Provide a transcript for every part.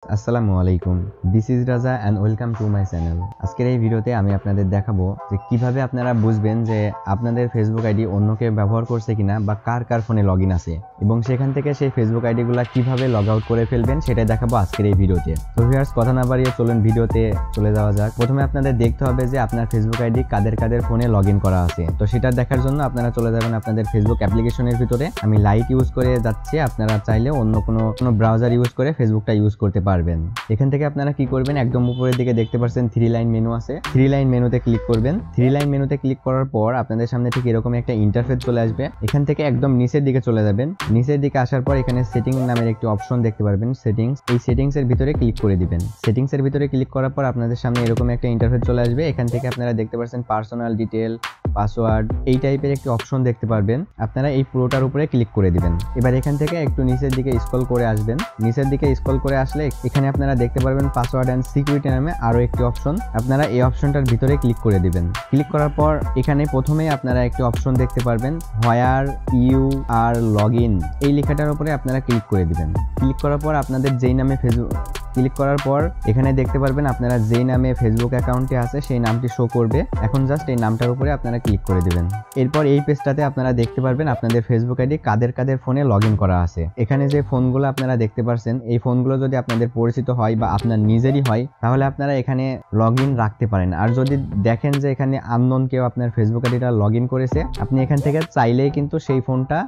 আসসালামু আলাইকুম, this is রাজা and welcome to my channel. আজকের এই ভিডিওতে আমি আপনাদের দেখাবো যে কিভাবে আপনারা বুঝবেন যে আপনাদের ফেসবুক আইডি অন্য কেউ ব্যবহার করছে কিনা বা কার কার ফোনে লগ ইন আছে, এবং সেখান থেকে সেই ফেসবুক আইডিগুলো কিভাবে লগ আউট করে ফেলবেন সেটাই দেখাবো আজকের এই ভিডিওতে। তো ভিউয়ার্স, কথা না বাড়িয়ে চলুন ভিডিওতে চলে যাওয়া যাক। প্রথমে আপনাদের দেখতে হবে যে আপনার ফেসবুক আইডি কাদের কাদের ফোনে লগ ইন করা আছে। তো সেটা দেখার জন্য আপনারা চলে যাবেন আপনাদের ফেসবুক অ্যাপ্লিকেশনের ভিতরে। আমি লাইট ইউজ করে যাচ্ছি, আপনারা চাইলে অন্য কোনো ব্রাউজার ইউজ করে ফেসবুকটা ইউজ করতে পারবেন। এখান থেকে আপনারা কি করবেন, একদম উপরের দিকে দেখতে পাচ্ছেন 3 লাইন মেনু আছে। 3 লাইন মেনুতে ক্লিক করবেন। 3 লাইন মেনুতে ক্লিক করার পর আপনাদের সামনে ঠিক এরকম একটা ইন্টারফেস চলে আসবে। এখান থেকে একদম নিচের দিকে চলে যাবেন। নিচের দিকে আসার পর এখানে সেটিং নামের একটি অপশন দেখতে পারবেন, সেটিংস। এই সেটিংস এর ভিতরে ক্লিক করে দিবেন। সেটিংস এর ভিতরে ক্লিক করার পর আপনাদের সামনে এরকম একটা ইন্টারফেস চলে আসবে। এখান থেকে আপনারা দেখতে পাচ্ছেন পার্সোনাল ডিটেল, পাসওয়ার্ড, এই টাইপের একটি অপশন দেখতে পারবেন। আপনারা এই পুরোটার উপরে ক্লিক করে দিবেন। এবার এখান থেকে একটু নিচের দিকে স্ক্রল করে আসবেন। নিচের দিকে স্ক্রল করে আসলে এখানে আপনারা দেখতে পারবেন পাসওয়ার্ড এন্ড সিকিউরিটি নামে আরো একটি অপশন। আপনারা এই অপশনটার ভিতরে ক্লিক করে দিবেন। ক্লিক করার পর এখানে প্রথমেই আপনারা একটি অপশন দেখতে পারবেন, where you are log in, এই লেখাটার উপরে আপনারা ক্লিক করে দিবেন। ক্লিক করার পর আপনাদের যেই নামে ফেসবুক ক্লিক করার পর এখানে দেখতে পারবেন আপনারা যেই নামে ফেসবুক অ্যাকাউন্টে আছে সেই নামটি শো করবে। এখন জাস্ট এই নামটার উপরে আপনারা ক্লিক করে দিবেন। এরপর এই পেজটাতে আপনারা দেখতে পারবেন আপনাদের ফেসবুক আইডি কাদের কাদের ফোনে লগ ইন করা আছে। এখানে যে ফোনগুলো আপনারা দেখতে পাচ্ছেন, এই ফোনগুলো যদি আপনাদের পরিচিত হয় বা আপনার নিজেরই হয়, তাহলে আপনারা এখানে লগ ইন রাখতে পারেন। আর যদি দেখেন যে এখানে আননোন কেউ আপনার ফেসবুক আইডিটা লগ ইন করেছে, আপনি এখান থেকে চাইলেই কিন্তু সেই ফোনটা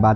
বা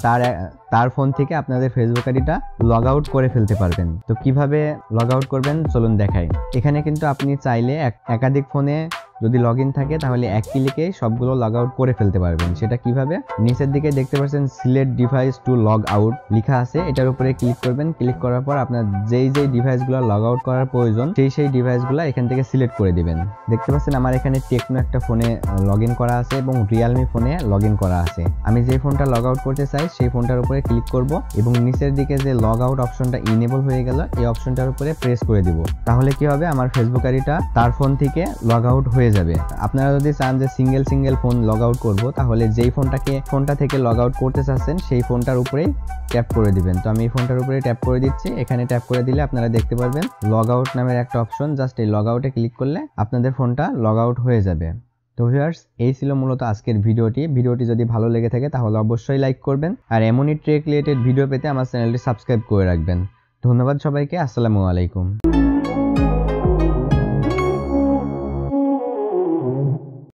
তার ফোন থেকে আপনাদের ফেসবুক আইডিটা লগ আউট করে ফেলতে পারবেন। তো কিভাবে লগ আউট করবেন চলুন দেখাই। এখানে কিন্তু আপনি চাইলে একাধিক ফোনে যদি লগ ইন থাকে তাহলে এক ক্লিকেই সবগুলো লগ আউট করে ফেলতে পারবেন। সেটা কিভাবে, নিচের দিকে দেখতে পাচ্ছেন select device to log out লেখা আছে, এটার উপরে ক্লিক করবেন। ক্লিক করার পর আপনার যেই ডিভাইসগুলো লগ আউট করার প্রয়োজন সেই ডিভাইসগুলো এখান থেকে সিলেক্ট করে দিবেন। দেখতে পাচ্ছেন আমার এখানে টেকনো একটা ফোনে লগ ইন করা আছে এবং রিয়েলমি ফোনে লগ ইন করা আছে। আমি যে ফোনটা লগ আউট করতে চাই সেই ফোনটার উপরে ক্লিক করব এবং নিচের দিকে যে লগ আউট অপশনটা ইনেবল হয়ে গেল এই অপশনটার উপরে প্রেস করে দিব। তাহলে কি হবে, আমার ফেসবুক আইডিটা তার ফোন থেকে লগ আউট হয়ে যাবে। আপনারা যদি চান যে সিঙ্গেল ফোন লগ আউট করবো, তাহলে যেই ফোনটা থেকে লগ আউট করতে চাচ্ছেন সেই ফোনটার উপরেই ট্যাপ করে দিবেন। তো আমি এই ফোনটার উপরে ট্যাপ করে দিচ্ছি। এখানে ট্যাপ করে দিলে আপনারা দেখতে পারবেন লগ আউট নামের একটা অপশন, জাস্ট এই লগ আউটে ক্লিক করলে আপনাদের ফোনটা লগ আউট হয়ে যাবে। তো ভিউয়ার্স, এই ছিল মূলত আজকের ভিডিওটি যদি ভালো লেগে থাকে তাহলে অবশ্যই লাইক করবেন, আর এমনই ট্রেক রিলেটেড ভিডিও পেতে আমার চ্যানেলটি সাবস্ক্রাইব করে রাখবেন। ধন্যবাদ সবাইকে, আসসালামু আলাইকুম।